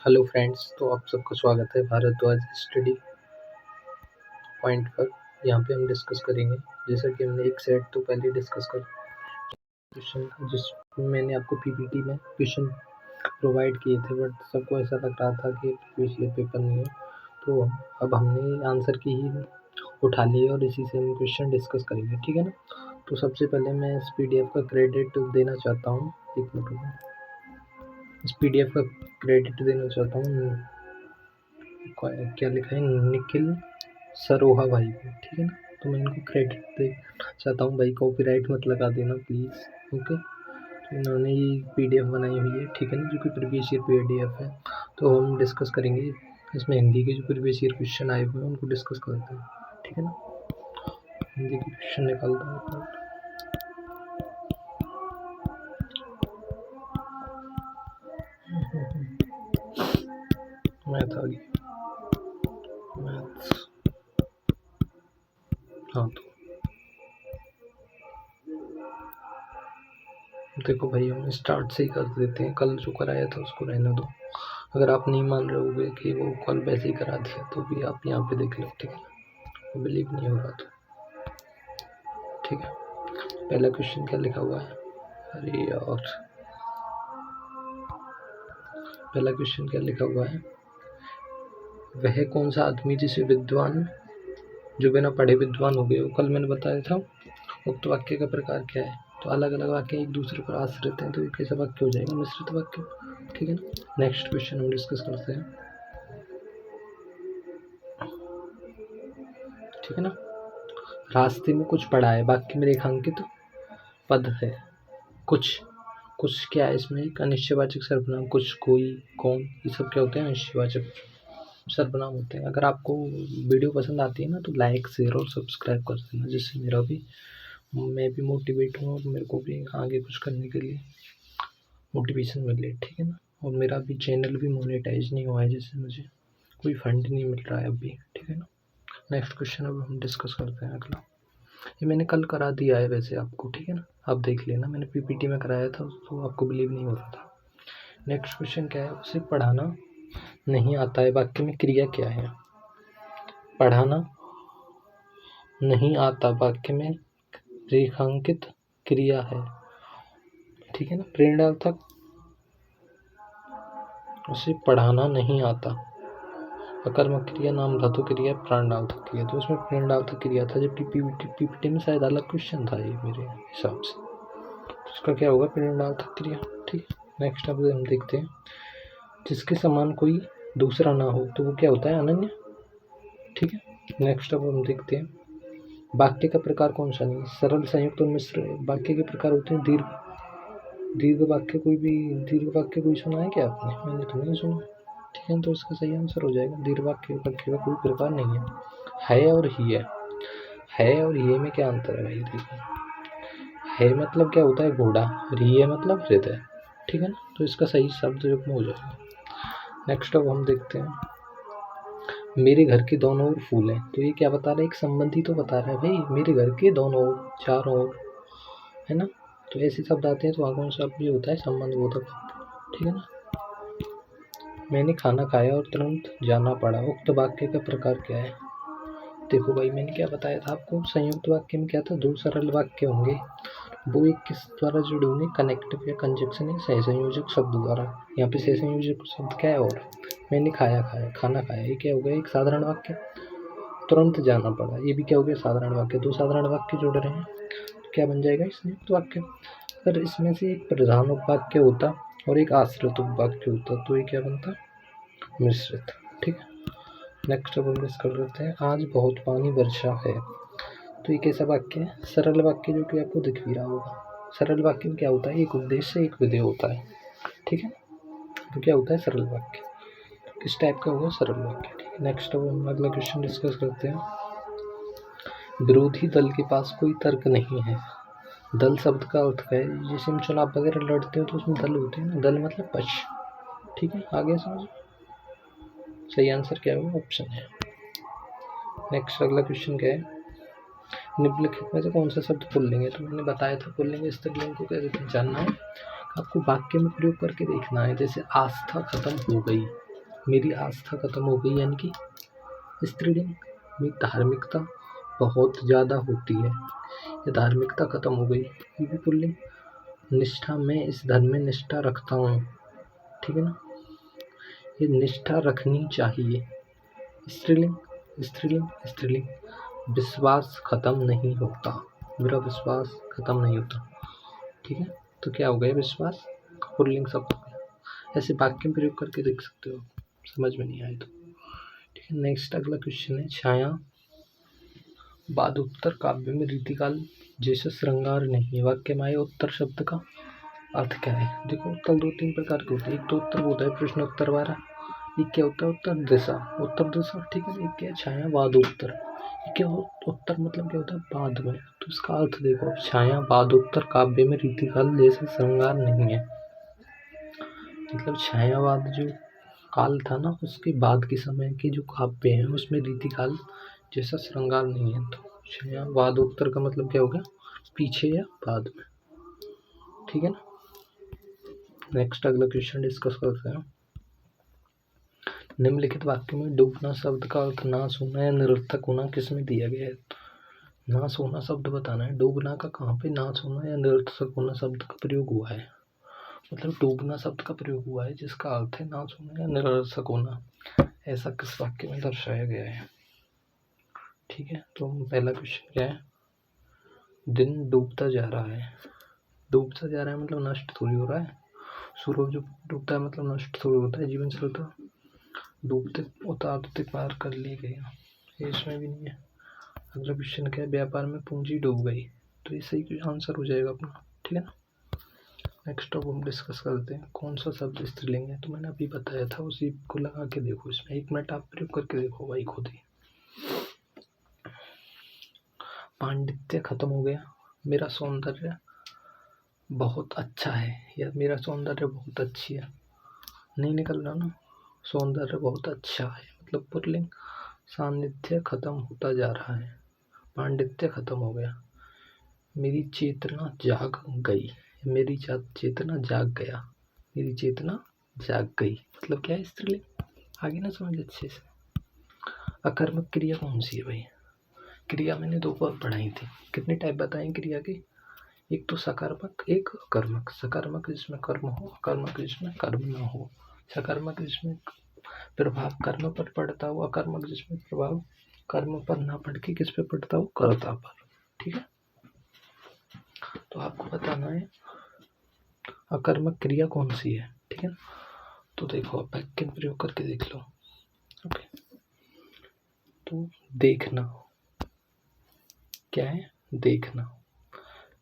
Hello friends, तो आप सबका स्वागत है भारद्वाज स्टडी पॉइंट पर। यहाँ पे हम डिस्कस करेंगे, जैसा कि हमने एक सेट तो पहले डिस्कस कर क्वेश्चन, जिसमें मैंने आपको पीपीटी में क्वेश्चन प्रोवाइड किए थे, बट सबको ऐसा लग रहा था कि प्रीवियस ईयर पेपर नहीं है, तो अब हमने आंसर की ही उठा ली और इसी से हम क्वेश्चन डिस्कस करेंगे, ठीक है ना। तो सबसे पहले मैं इस PDF का क्रेडिट देना चाहता हूँ, एक मिनट रुको। इस PDF का क्रेडिट देना चाहता हूँ, क्या लिखा है, निखिल सरोहा भाई को, ठीक है ना। तो मैं इनको क्रेडिट देना चाहता हूँ भाई, कॉपीराइट मत लगा देना प्लीज़, ओके। तो इन्होंने ये PDF बनाई हुई है, ठीक है ना, जो कि प्रीवियस ईयर PDF है। तो हम डिस्कस करेंगे इसमें हिंदी के जो प्रीवियस ईयर क्वेश्चन आए हुए हैं उनको डिस्कस करते हैं, ठीक है ना। हिंदी के क्वेश्चन निकालता हूँ। मैथ आ गई, मैथ्स, हाँ। तो देखो भाई, हम स्टार्ट से ही कर देते हैं, कल जो कराया था उसको रहने दो। अगर आप नहीं मान रहे होगे कि वो कल वैसे ही करा दिया, तो भी आप यहाँ पे देख लो, ठीक है। बिलीव नहीं हो रहा तो ठीक है। पहला क्वेश्चन क्या लिखा हुआ है, अरे यार, पहला क्वेश्चन क्या लिखा हुआ है, वह कौन सा आदमी जिसे विद्वान जो बिना पढ़े विद्वान हो गए हो। कल मैंने बताया था उक्त वाक्य का प्रकार क्या है, तो अलग अलग वाक्य एक दूसरे पर आश्रित हैं, तो ये कैसा वाक्य हो जाएगा, मिश्रित वाक्य, ठीक है ना। नेक्स्ट क्वेश्चन हम डिस्कस करते हैं, ठीक है ना। रास्ते में कुछ पड़ा है, वाक्य में रेखांकित पद है। कुछ कुछ क्या है इसमें, एक अनिश्चयवाचक सर्वनाम, कुछ, कोई, कौन, ये सब क्या होते हैं, अनिश्चयवाचक सर्वनाम होते हैं। अगर आपको वीडियो पसंद आती है ना, तो लाइक, शेयर और सब्सक्राइब कर देना, जिससे मैं भी मोटिवेट हूँ और मेरे को भी आगे कुछ करने के लिए मोटिवेशन मिले, ठीक है ना। और मेरा भी चैनल भी मोनेटाइज नहीं हुआ है, जैसे मुझे कोई फंड नहीं मिल रहा है अभी, ठीक है ना। नेक्स्ट क्वेश्चन अब हम डिस्कस करते हैं अगला। ये मैंने कल करा दिया है वैसे आपको, ठीक है ना, आप देख लेना, मैंने PPT में कराया था, तो आपको बिलीव नहीं हो रहा था। नेक्स्ट क्वेश्चन क्या है, उसे पढ़ाना नहीं आता है, वाक्य में क्रिया क्या है। पढ़ाना नहीं आता वाक्य में रेखांकित क्रिया है, ठीक है ना। प्रेरणार्थक, उसे पढ़ाना नहीं आता, अकर्मक क्रिया, नाम धातु क्रिया, प्राणनार्थक क्रिया। तो इसमें प्राणनार्थक क्रिया था, जबकि PPT में शायद अलग क्वेश्चन था ये मेरे हिसाब से, तो इसका क्या होगा, प्राणनार्थक क्रिया, ठीक है। नेक्स्ट अब हम देखते हैं, जिसके समान कोई दूसरा ना हो, तो वो क्या होता है, अनन्य, ठीक है। नेक्स्ट अब हम देखते हैं, वाक्य का प्रकार कौन सा नहीं, सरल, संयुक्त और मिश्र वाक्य के प्रकार होते हैं। दीर्घ वाक्य कोई सुना है क्या आपने, मैंने तो नहीं सुना, ठीक है। तो इसका सही आंसर हो जाएगा, दीर्घ वाक्य का कोई प्रकार नहीं है और ही है और ये में क्या अंतर है भाई, देखो, है मतलब क्या होता है, घोड़ा, और ये मतलब हृदय, ठीक है ना। तो इसका सही शब्द युग्म हो जाएगा। नेक्स्ट अब हम देखते हैं, मेरे घर के दोनों ओर फूल हैं, तो ये क्या बता रहा है, एक संबंधी तो बता रहा है भाई, मेरे घर के दोनों ओर, चारों ओर, है ना। तो ऐसे शब्द आते हैं, तो वहाँ कौन सा भी होता है, संबंध बोधक, ठीक है ना। मैंने खाना खाया और तुरंत जाना पड़ा, उक्त वाक्य का प्रकार क्या है। देखो भाई, मैंने क्या बताया था आपको, संयुक्त वाक्य में क्या था, दो सरल वाक्य होंगे, वो एक किस द्वारा जुड़े होंगे, कनेक्टिव या कंजक्शन या सहसंयोजक शब्द द्वारा। यहाँ पे सहसंयोजक शब्द क्या है, और मैंने खाना खाया, ये क्या हो गया, एक साधारण वाक्य। तुरंत जाना पड़ा, ये भी क्या हो गया, साधारण वाक्य। दो साधारण वाक्य जुड़ रहे हैं, तो क्या बन जाएगा, संयुक्त वाक्य। अगर इसमें से एक प्रधान उपवाक्य होता और एक आश्रित उपवाक्य होता, तो ये क्या बनता, मिश्रित, ठीक है। नेक्स्ट अब हम डिस्कस कर लेते हैं, आज बहुत पानी वर्षा है, तो ये कैसा वाक्य है, सरल वाक्य, जो कि आपको दिख भी रहा होगा। सरल वाक्य में क्या होता है, एक उद्देश्य एक विधेय होता है, ठीक है। तो क्या होता है, सरल वाक्य, किस टाइप का होगा, सरल वाक्य, ठीक है। नेक्स्ट अब हम अगला क्वेश्चन डिस्कस करते हैं, विरोधी दल के पास कोई तर्क नहीं है। दल शब्द का अर्थ है, जैसे हम चुनाव वगैरह लड़ते हो तो उसमें दल होते हैं ना, दल मतलब पक्ष, ठीक है। आगे समझ, सही आंसर क्या होगा, ऑप्शन है। नेक्स्ट अगला क्वेश्चन क्या है, निम्नलिखित में से कौन सा शब्द पुल्लिंग है। तो मैंने बताया था पुल्लिंग स्त्रीलिंग को कैसे पहचानना है, आपको वाक्य में प्रयोग करके देखना है। जैसे आस्था खत्म हो गई, मेरी आस्था खत्म हो गई, यानी कि स्त्रीलिंग में धार्मिकता बहुत ज़्यादा होती है, ये धार्मिकता खत्म हो गई। ये भी पुल्लिंग, निष्ठा, मैं इस धर्म में निष्ठा रखता हूँ, ठीक है ना, ये निष्ठा रखनी चाहिए। स्त्रीलिंग स्त्रीलिंग स्त्रीलिंग, विश्वास खत्म नहीं होता, मेरा विश्वास खत्म नहीं होता, ठीक है। तो क्या हो गया, विश्वास पुल्लिंग शब्द हो गया। ऐसे वाक्य में प्रयोग करके देख सकते हो, समझ में नहीं आए तो, ठीक है। नेक्स्ट अगला क्वेश्चन है, छाया बाद उत्तर काव्य में रीतिकाल जैसे श्रृंगार नहीं है। वाक्य में आए उत्तर शब्द का अर्थ क्या है। देखो, उत्तर दो तीन प्रकार के होते हैं। एक तो उत्तर होता है प्रश्न उत्तर वाला, एक क्या होता है उत्तर दिशा, ठीक है। एक क्या है छाया बाद उत्तर, ये क्या उत्तर मतलब क्या होता है बाद में। तो इसका अर्थ देखो, छाया बाद उत्तर काव्य में रीतिकाल जैसे श्रृंगार नहीं है, मतलब छायावाद जो काल था ना, उसके बाद के समय के जो काव्य हैं उसमें रीतिकाल जैसा श्रृंगार नहीं है। तो छायावाद उत्तर का मतलब क्या हो गया, पीछे या बाद में, ठीक है ना। नेक्स्ट अगला क्वेश्चन डिस्कस करते हैं। निम्नलिखित वाक्य में डूबना शब्द का अर्थ नाश होना या निरर्थक होना किसमें दिया गया है। नाश होना शब्द बताना है, डूबना का कहाँ पे नाश होना या निरर्थक होना शब्द का प्रयोग हुआ है। मतलब डूबना शब्द का प्रयोग हुआ है जिसका अर्थ है नाश होना या निरर्थक होना, ऐसा किस वाक्य में दर्शाया गया है, ठीक है। तो पहला क्वेश्चन क्या है, दिन डूबता जा रहा है। डूबता जा रहा है मतलब नष्ट थोड़ी हो रहा है, सूरज जो डूबता है मतलब नष्ट थोड़ी होता है, जीवन स्रोत डूबते उतारते पार कर लिए गए, ये इसमें भी नहीं है। अगला क्वेश्चन क्या है, व्यापार में पूंजी डूब गई, तो ये सही आंसर हो जाएगा अपना, ठीक है ना। नेक्स्ट अब हम डिस्कस करते हैं, कौन सा शब्द स्त्रीलिंग है। तो मैंने अभी बताया था, उसी को लगा के देखो, इसमें 1 मिनट आप प्रयोग करके देखो भाई खुद ही। पांडित्य खत्म हो गया, मेरा सौंदर्य बहुत अच्छा है, या मेरा सौंदर्य बहुत अच्छी है, नहीं निकल रहा ना, सौंदर्य बहुत अच्छा है मतलब पुल्लिंग। सान्निध्य खत्म होता जा रहा है, पांडित्य खत्म हो गया। मेरी चेतना जाग गई, मेरी चेतना जाग गया, मेरी चेतना जाग गई, मतलब क्या है स्त्रीलिंग, आगे ना समझ अच्छे से। अकर्मक क्रिया कौन सी है भाई, क्रिया मैंने 2 बार पढ़ाई थी, कितने टाइप बताएं क्रिया के, एक तो सकारात्मक, एक अकर्मक। सकारात्मक जिसमें कर्म हो, अकर्मक जिसमें कर्म न हो। सकारात्मक जिसमें प्रभाव कर्म पर पड़ता हो, अकर्मक जिसमें प्रभाव कर्म पर ना पड़ के किस पे पड़ता हो, कर्ता पर, ठीक है। तो आपको बताना है अकर्मक क्रिया कौन सी है, ठीक है। तो देखो, आप वाक्य प्रयोग करके देख लो, ओके। तो देखना क्या है, देखना,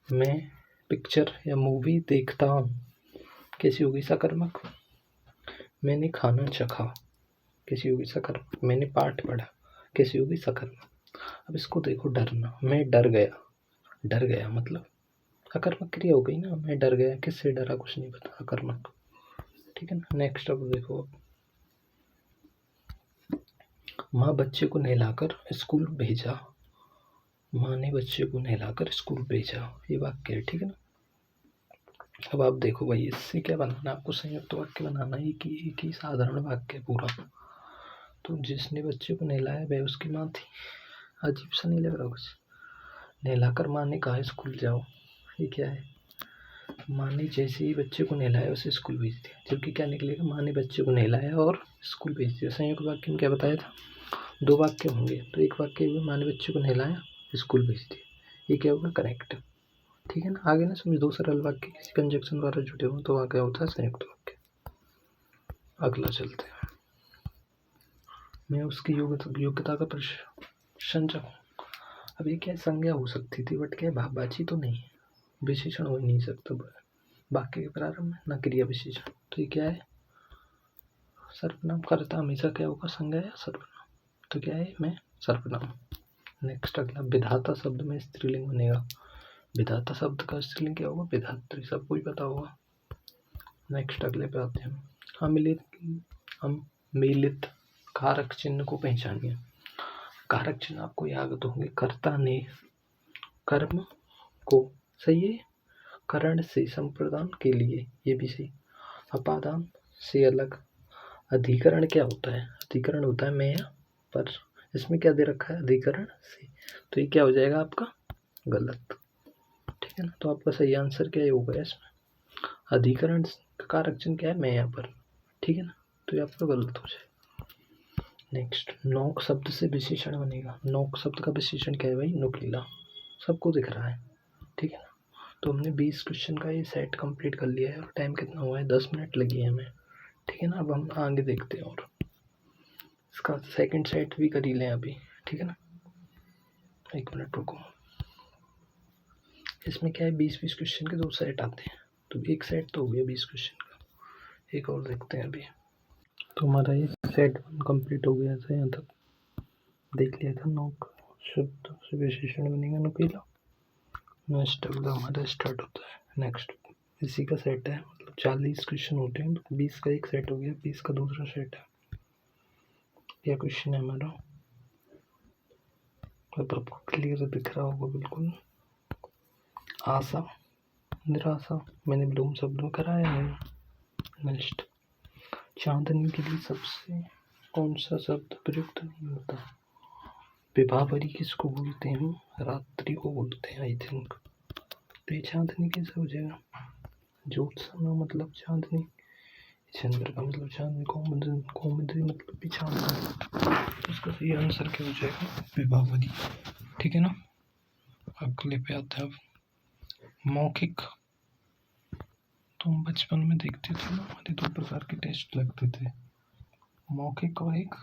मैं पिक्चर या मूवी देखता हूँ, कैसी होगी सकर्मक। मैंने खाना चखा, कैसी होगी सकर्मक। मैंने पाठ पढ़ा, कैसी होगी सकर्मक। अब इसको देखो, डरना, मैं डर गया, डर गया मतलब अकर्मक क्रिया हो गई ना, मैं डर गया, किससे डरा कुछ नहीं पता, अकर्मक, ठीक है ना। नेक्स्ट अब देखो, माँ बच्चे को नहलाकर स्कूल भेजा, माँ ने बच्चे को नहलाकर स्कूल भेजा, ये वाक्य है, ठीक है ना। अब आप देखो भाई, इससे क्या बनाना, आपको संयुक्त वाक्य बनाना है, एक ही साधारण वाक्य पूरा। तो जिसने बच्चे को नहलाया वह उसकी माँ थी, अजीब सा नहीं लग रहा कुछ। नहलाकर माँ ने कहा स्कूल जाओ, ये क्या है, माँ ने जैसे ही बच्चे को नहलाया उसे स्कूल भेज दिया, जबकि क्या निकलेगा, माँ ने बच्चे को नहलाया और स्कूल भेज दिया। संयुक्त वाक्य में क्या बताया था, 2 वाक्य होंगे, तो एक वाक्य हुआ माँ ने बच्चे को नहलाया स्कूल भेज दिया, ये क्या होगा, करेक्ट, ठीक है ना। आगे ना समझ, 2 सरल वाक्य किसी कंजक्शन द्वारा जुड़े हों तो वहाँ क्या होता है, संयुक्त वाक्य। अगला चलते हैं, मैं उसकी योग्यता का प्रशंसक हूँ। अब ये क्या संज्ञा हो सकती थी, बट क्या भाववाची तो नहीं है, विशेषण हो ही नहीं सकता वाक्य के प्रारंभ में, न क्रिया विशेषण। तो ये क्या है, सर्वनाम। कर्ता हमेशा क्या होगा, संज्ञा या सर्वनाम, तो क्या है, मैं सर्वनाम। नेक्स्ट अगला, विधाता शब्द में स्त्रीलिंग बनेगा, विधाता शब्द का स्त्रीलिंग क्या होगा, विधात्री, सबको ही पता होगा। नेक्स्ट अगले पे आते हैं, सम्मिलित कारक चिन्ह को पहचानिए। कारक चिन्ह आपको याद होंगे, कर्ता ने कर्म को, सही है, करण से संप्रदान के लिए, ये भी सही, अपादान से अलग, अधिकरण क्या होता है? अधिकरण होता है मैं या पर। इसमें क्या दे रखा है? अधिकरण से। तो ये क्या हो जाएगा आपका? गलत। ठीक है ना। तो आपका सही आंसर क्या होगा इसमें? अधिकरण का कारक चिन्ह क्या है? मैं या पर। ठीक है ना। तो ये आपका गलत हो जाएगा। नेक्स्ट, नोक शब्द से विशेषण बनेगा। नोक शब्द का विशेषण क्या है भाई? नुकीला। सबको दिख रहा है। ठीक है ना। तो हमने 20 क्वेश्चन का ये सेट कंप्लीट कर लिया है और टाइम कितना हुआ है? 10 मिनट लगी है हमें। ठीक है ना। अब हम आगे देखते हैं और इसका सेकंड सेट भी कर ही लें अभी। ठीक है ना। 1 मिनट रुको। इसमें क्या है? 20-20 क्वेश्चन के 2 सेट आते हैं। तो एक सेट तो हो गया 20 क्वेश्चन का। एक और देखते हैं अभी। तो हमारा ये सेट 1 कंप्लीट हो गया था। यहाँ तक देख लिया था। नोक शब्द से विशेषण बनेगा नुकीला। नेक्स्ट अगला हमारा स्टार्ट होता है। नेक्स्ट इसी का सेट है। मतलब 40 क्वेश्चन होते हैं तो 20 का एक सेट हो गया, 20 का दूसरा सेट है। यह क्वेश्चन है हमारा। अब आपको क्लियर दिख रहा होगा बिल्कुल। आशा, निराशा मैंने ब्लूम शब्द में कराया है। नेक्स्ट, चांदनी के लिए सबसे कौन सा शब्द प्रयुक्त नहीं होता? विभावरी किसको बोलते हैं? रात्रि को बोलते हैं आई थिंक। तो ये चांदनी कैसे हो जाएगा? ज्योत्सना मतलब चांदनी, चंद्र का मतलब चांदनी, कौमुदी मतलब भी चांदनी। इसका सही आंसर क्या हो जाएगा? विभावरी। ठीक है ना। अगले पे आता है अब मौखिक। तो हम बचपन में देखते थे ना, हमारे 2 प्रकार के टेस्ट लगते थे, मौखिक और एक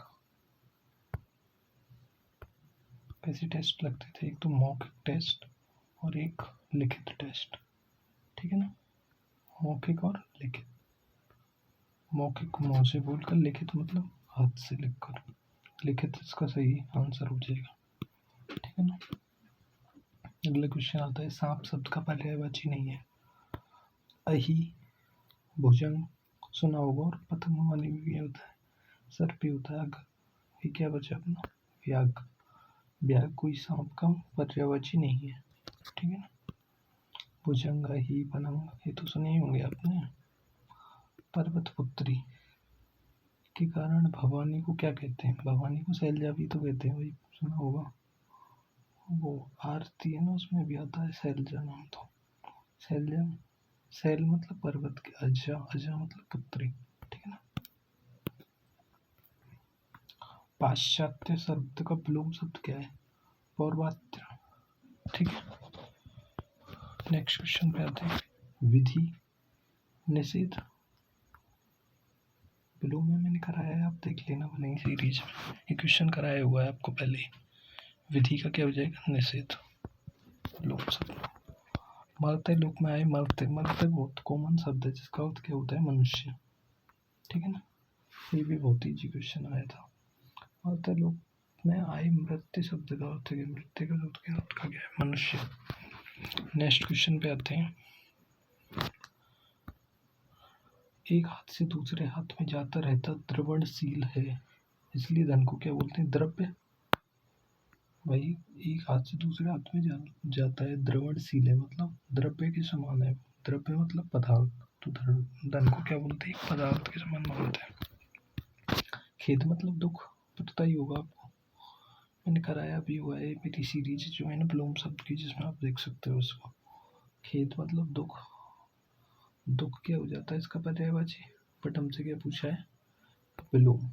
कैसे टेस्ट लगते थे? एक तो मौखिक टेस्ट और एक लिखित टेस्ट। ठीक है ना। मौखिक और लिखित। मौखिक मुंह से बोलकर, लिखित मतलब हाथ से लिखकर। लिखित इसका सही आंसर हो जाएगा। ठीक है ना। अगला क्वेश्चन आता है, सांप शब्द का पर्यायवाची नहीं है। अही, भुजंग सुना होगा, और पतंग वाली भी होता है, सर्प भी होता है, अग। ये क्या बचा अपना? व्याघ्र। व्याघ्र कोई सांप का पर्यायवाची नहीं है। ठीक है ना। भुजंग, अही, पतंग ये तो सुने ही होंगे आपने। पर्वत पुत्री के कारण भवानी को क्या कहते हैं? भवानी को शैलजा भी तो कहते हैं, वही सुना होगा। वो आरती है ना, उसमें भी आता है शैलजा नाम। तो शैलजा, शैल मतलब पर्वत की, अजा, अजा मतलब पुत्री। ठीक है ना। पाश्चात्य शब्द का विलोम शब्द क्या है? पौर्वात्य। ठीक है। नेक्स्ट क्वेश्चन पे आते हैं, विधि निषेध। विलोम में मैंने कराया है, आप देख लेना बनेगी सीरीज में। ये क्वेश्चन कराया हुआ है आपको पहले ही। विधि का क्या हो जाएगा? निषेध। विलोम शब्द। मरते लोक में आए। मरते, मरते बहुत कॉमन शब्द है जिसका अर्थ क्या होता है? मनुष्य। ठीक है ना। ये भी बहुत ईजी क्वेश्चन आया था। मरते लोक में आए, मृत्यु शब्द का अर्थ है, मृत्यु का अर्थ का क्या है? मनुष्य। नेक्स्ट क्वेश्चन पे आते हैं, एक हाथ से दूसरे हाथ में जाता रहता द्रवणशील है, इसलिए धन को क्या बोलते हैं? द्रव्य। भाई एक हाथ से दूसरे हाथ में जाता है, द्रवणशील है मतलब द्रव्य के समान है। द्रव्य मतलब पदार्थ। तो धन को क्या बोलते हैं? पदार्थ के समान मानते हैं। खेद मतलब दुख, पता ही होगा आपको, मैंने कराया भी हुआ है। मेरी सीरीज जो है ना विलोम शब्द की, जिसमें आप देख सकते हो उसको। खेद मतलब दुख। दुख क्या हो जाता है इसका पर्यायवाची? बट हमसे क्या पूछा है? विलोम।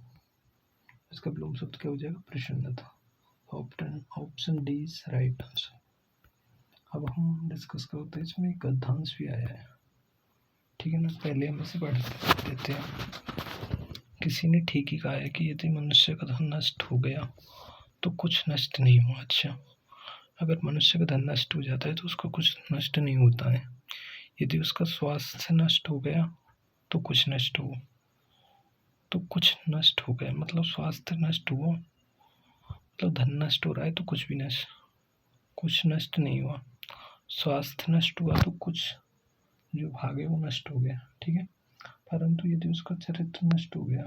इसका विलोम शब्द क्या हो जाएगा? प्रसन्नता। Option D is right answer. अब हम डिस्कस करते हैं, इसमें एक गद्यांश भी आया है। ठीक है ना। पहले हम इसे पढ़ देते हैं। किसी ने ठीक ही कहा है कि यदि मनुष्य का धन नष्ट हो गया तो कुछ नष्ट नहीं हुआ। अच्छा, अगर मनुष्य का धन नष्ट हो जाता है तो उसको कुछ नष्ट नहीं होता है। यदि उसका स्वास्थ्य नष्ट हो गया तो कुछ नष्ट हो, तो कुछ नष्ट हो गया मतलब स्वास्थ्य नष्ट हुआ, मतलब धन नष्ट हो रहा है तो कुछ भी नष्ट, कुछ नष्ट नहीं हुआ। स्वास्थ्य नष्ट हुआ तो कुछ जो भाग है वो नष्ट हो गया। ठीक है। परंतु यदि उसका चरित्र नष्ट हो गया,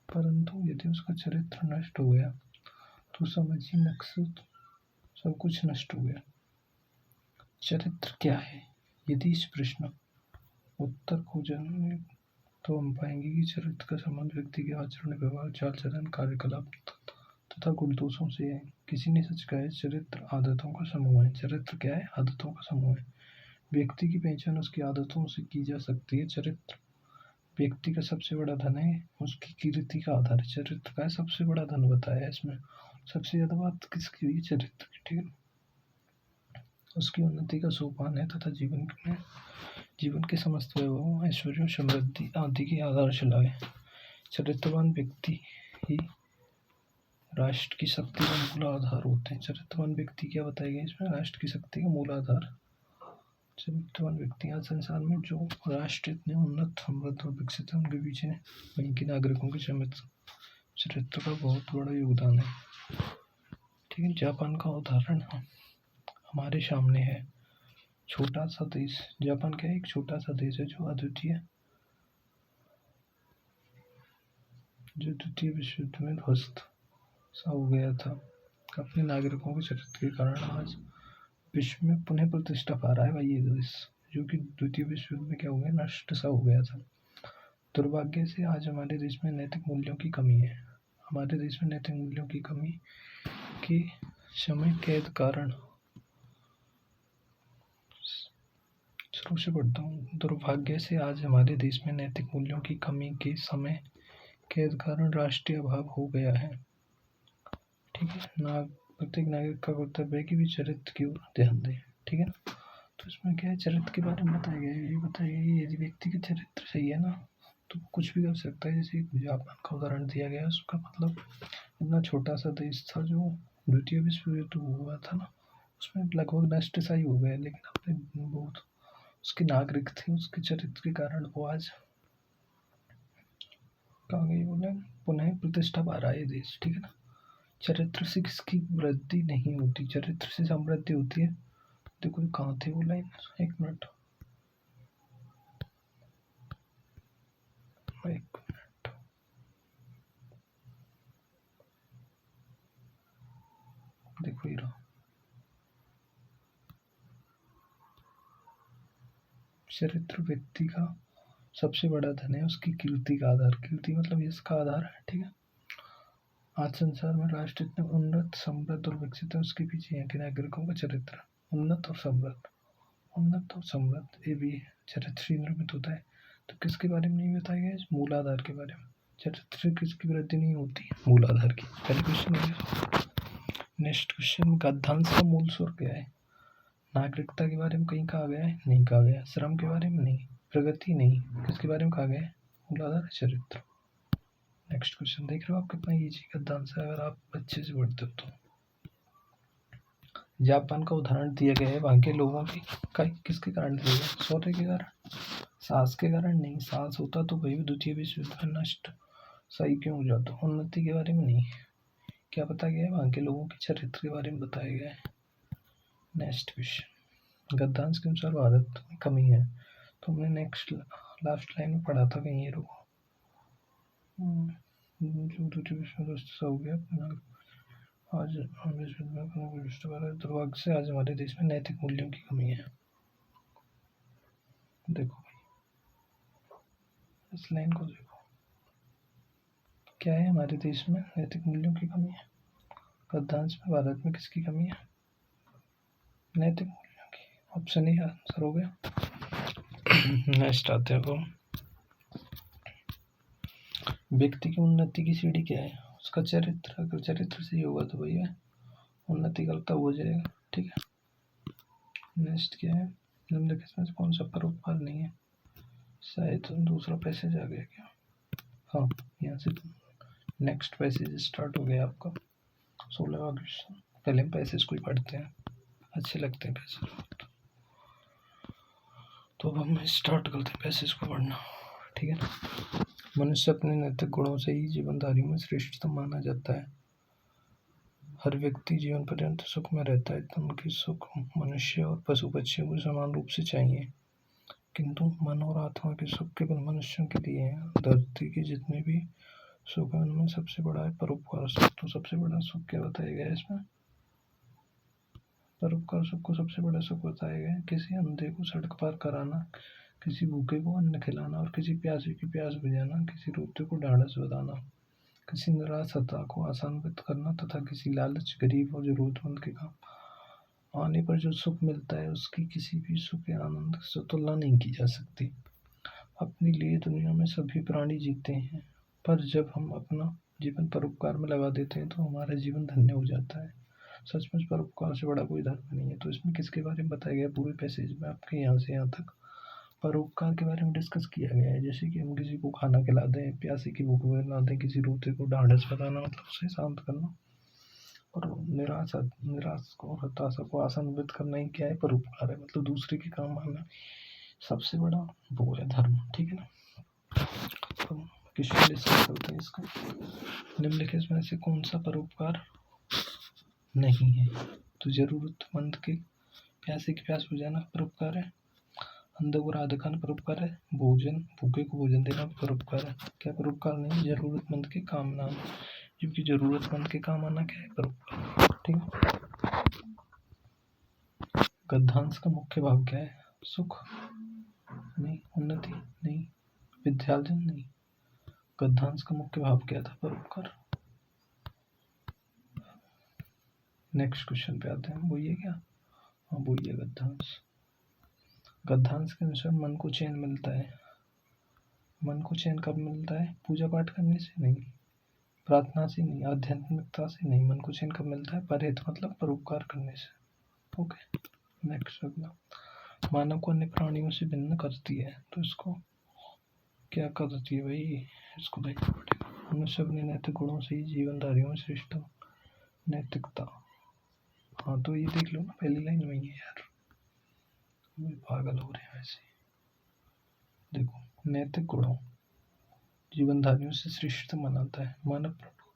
परंतु यदि उसका चरित्र नष्ट हो गया तो समझिए मकसद सब कुछ नष्ट हो गया। चरित्र क्या है? यदि इस प्रश्न उत्तर खोजने तो हम पाएंगे कि चरित्र का संबंध व्यक्ति के आचरण, व्यवहार, चाल चलन, कार्यकलाप तथा गुण दोषों से है। किसी ने सच कहा है, चरित्र आदतों का समूह है। चरित्र क्या है? आदतों का समूह है। व्यक्ति की पहचान उसकी आदतों से की जा सकती है। चरित्र व्यक्ति का सबसे बड़ा धन है, उसकी कीर्ति का आधार है। चरित्र का सबसे बड़ा धन बताया है इसमें। सबसे ज्यादा बात किसकी हुई? चरित्र की, ठीक है। उसकी उन्नति का सोपान है तथा जीवन के समस्त वैभवों, ऐश्वर्यों, समृद्धि आदि की आधारशिला है। चरित्रवान व्यक्ति ही राष्ट्र की शक्ति का मूल आधार होते हैं। चरित्रवान व्यक्ति क्या बताया गया इसमें? राष्ट्र की शक्ति का मूल आधार। चरित्रवान व्यक्ति आज संसार में जो राष्ट्र इतने उन्नत, समृद्ध और विकसित है, उनके पीछे वहीं के नागरिकों के चरित्र का बहुत बड़ा योगदान है, ठीक है। जापान का उदाहरण हमारे सामने है। छोटा सा देश जापान क्या है? एक छोटा सा देश है जो द्वितीय विश्व युद्ध में ध्वस्त सा हो गया था। अपने नागरिकों के चरित्र के कारण आज विश्व में पुनः प्रतिष्ठा पा रहा है भाई ये देश, जो कि द्वितीय विश्व युद्ध में क्या हो गया? नष्ट सा हो गया था। दुर्भाग्य से आज हमारे देश में नैतिक मूल्यों की कमी है। हमारे देश में नैतिक मूल्यों की कमी के समय कैद कारण शुरू से पढ़ता हूँ। दुर्भाग्य से आज हमारे देश में नैतिक मूल्यों की कमी के समय कैद कारण राष्ट्रीय अभाव हो गया है, ठीक है। प्रत्येक नागरिक का कर्तव्य है कि भी चरित्र की ओर ध्यान दें, ठीक है ना। तो इसमें क्या है? चरित्र के बारे में बताया गया है। ये बताया गया है यदि व्यक्ति का चरित्र सही है ना तो कुछ भी कर सकता है। जैसे जापान का उदाहरण दिया गया है, उसका मतलब इतना छोटा सा देश था जो द्वितीय विश्व युद्ध हुआ था ना, उसमें लगभग नष्ट सा ही हो गया, लेकिन अपने बहुत उसके नागरिक थे, उसके चरित्र के कारण वो आज कहाँ गई बोले पुनः प्रतिष्ठा पा रहा है देश, ठीक है ना। चरित्र से किसकी वृद्धि नहीं होती, चरित्र से समृद्धि होती है। देखो कहाँ थे वो लाइन, एक मिनट देखो ये रहा। चरित्र व्यक्ति का सबसे बड़ा धन है, उसकी कीर्ति का आधार। कीर्ति मतलब इसका आधार है, ठीक है। आज संसार में राष्ट्र इतने उन्नत, समृद्ध और विकसित है, उसके पीछे यहाँ के नागरिकों का चरित्र उन्नत और समृद्ध ये भी चरित्र से निर्मित होता है। तो किसके बारे में नहीं बताया गया? मूलाधार के बारे में। चरित्र से किसकी वृद्धि नहीं होती? मूलाधार की। पहले क्वेश्चन है। नेक्स्ट क्वेश्चन, गद्यांश का मूल स्वर क्या है? नागरिकता के बारे में कहीं कहा गया है? नहीं कहा गया। श्रम के बारे में नहीं, प्रगति नहीं, किसके बारे में कहा गया है? मूलाधार, चरित्र। नेक्स्ट क्वेश्चन देख रहे हो आप कितना इजी गद्यांश है, अगर आप अच्छे से पढ़ते हो तो। जापान का उदाहरण दिया गया है, वहाँ के लोगों की किसके कारण दिया गया? सौदे के कारण, साहस के कारण नहीं। साहस होता तो वही द्वितीय विश्व युद्ध में नष्ट सही क्यों हो जाता? उन्नति के बारे में नहीं। क्या बताया गया है? वहाँ के लोगों के चरित्र के बारे में बताया गया है। नेक्स्ट क्वेश्चन, गद्यांश के अनुसार भारत में कमी है, तो हमने लास्ट लाइन में पढ़ा था कहीं ये रुको, जो द्वितीय विश्व युद्ध हो गया आज दुर्भाग्य से आज हमारे देश में नैतिक मूल्यों की कमी है। देखो इस लाइन को देखो, क्या है हमारे देश में नैतिक मूल्यों की कमी है। गद्यांश में भारत में किसकी कमी है? नैतिक मूल्यों की। ऑप्शन ही आंसर हो गया। नेक्स्ट आते हैं, व्यक्ति की उन्नति की सीढ़ी क्या है? उसका चरित्र। अगर चरित्र सही होगा तो भैया उन्नति का तब हो जाएगा, ठीक है। नेक्स्ट क्या है? निम्नलिखित में कौन सा परोपकार नहीं है? शायद दूसरा पैसेज आ गया क्या? हाँ, यहाँ से नेक्स्ट पैसेज स्टार्ट हो गया आपका 16वां क्वेश्चन। पहले हम पैसेज को ही पढ़ते हैं, अच्छे लगते हैं पैसेज। तो अब हम स्टार्ट करते हैं पैसेज को पढ़ना, ठीक है ना। मनुष्य अपने नैतिक गुणों से ही जीवनधारियों में श्रेष्ठतम माना जाता है। हर व्यक्ति जीवन पर्यंत सुख में रहता है, तो उनकी सुख मनुष्य और पशु पक्षियों को समान रूप से चाहिए, किंतु मन और आत्मा के सुख केवल मनुष्यों के लिए है। धरती के जितने भी सुख है उनमें सबसे बड़ा है परोपकार सुख। तो सबसे बड़ा सुख क्या बताया गया है इसमें? परोपकार सुख को सबसे बड़ा सुख बताया गया है। किसी अंधे को सड़क पार कराना, किसी भूखे को अन्न खिलाना और किसी प्यासे की प्यास बुझाना, किसी रोते को ढाढ़स बताना, किसी निराश हता को आसान्वित करना तथा किसी लालच गरीब और जरूरतमंद के काम आने पर जो सुख मिलता है उसकी किसी भी सुख या आनंद से तुलना नहीं की जा सकती। अपने लिए दुनिया में सभी प्राणी जीते हैं, पर जब हम अपना जीवन परोपकार में लगा देते हैं तो हमारा जीवन धन्य हो जाता है। सचमुच परोपकार से बड़ा कोई धर्म नहीं है। तो इसमें किसके बारे में बताया गया पूरे पैसेज में आपके यहाँ से यहाँ तक परोपकार के बारे में डिस्कस किया गया है। जैसे कि हम किसी को खाना खिला दें, प्यासे की भूख मिटा दें, किसी रोते को ढाढ़स बताना मतलब उसे शांत करना, और निराश को हताशा को आसान्वित करना ही क्या है, परोपकार है। मतलब दूसरे के काम आना सबसे बड़ा वो है धर्म। ठीक है ना। तो क्वेश्चन डिस्कस करते हैं इसका। निम्नलिखित में से कौन सा परोपकार नहीं है? तो जरूरतमंद के प्यासे की प्यास बुझाना परोपकार है, अंधे को राह दिखाना परोपकार है, भूखे को भोजन देना परोपकार है। क्या परोपकार नहीं? जरूरतमंद के काम ना आना, क्योंकि जरूरतमंद के काम आना क्या है, परोपकार। ठीक है। गद्यांश का मुख्य भाव क्या है? सुख नहीं, उन्नति नहीं, विद्यार्जन नहीं। गद्यांश का मुख्य भाव क्या था? परोपकार। नेक्स्ट क्वेश्चन पे आते हैं। वो ये क्या? हाँ वो ये गद्यांश। गद्यांश के अनुसार मन को चैन मिलता है। मन को चैन कब मिलता है? पूजा पाठ करने से नहीं, प्रार्थना से नहीं, आध्यात्मिकता से नहीं। मन को चैन कब मिलता है? परहित मतलब परोपकार करने से। ओके। नेक्स्ट अगला। मानव को अन्य प्राणियों से भिन्न करती है, तो इसको क्या करती है भाई? इसको देखना पड़ेगा। मनुष्य अपने नैतिक गुणों से ही जीवनधारियों में श्रेष्ठ। नैतिकता, हाँ तो ये देख लो ना, पहली लाइन में ही है यार, पागल हो रहे हैं वैसे। देखो, नैतिक गुणों जीवनधारियों से श्रेष्ठ मनाता है। मानव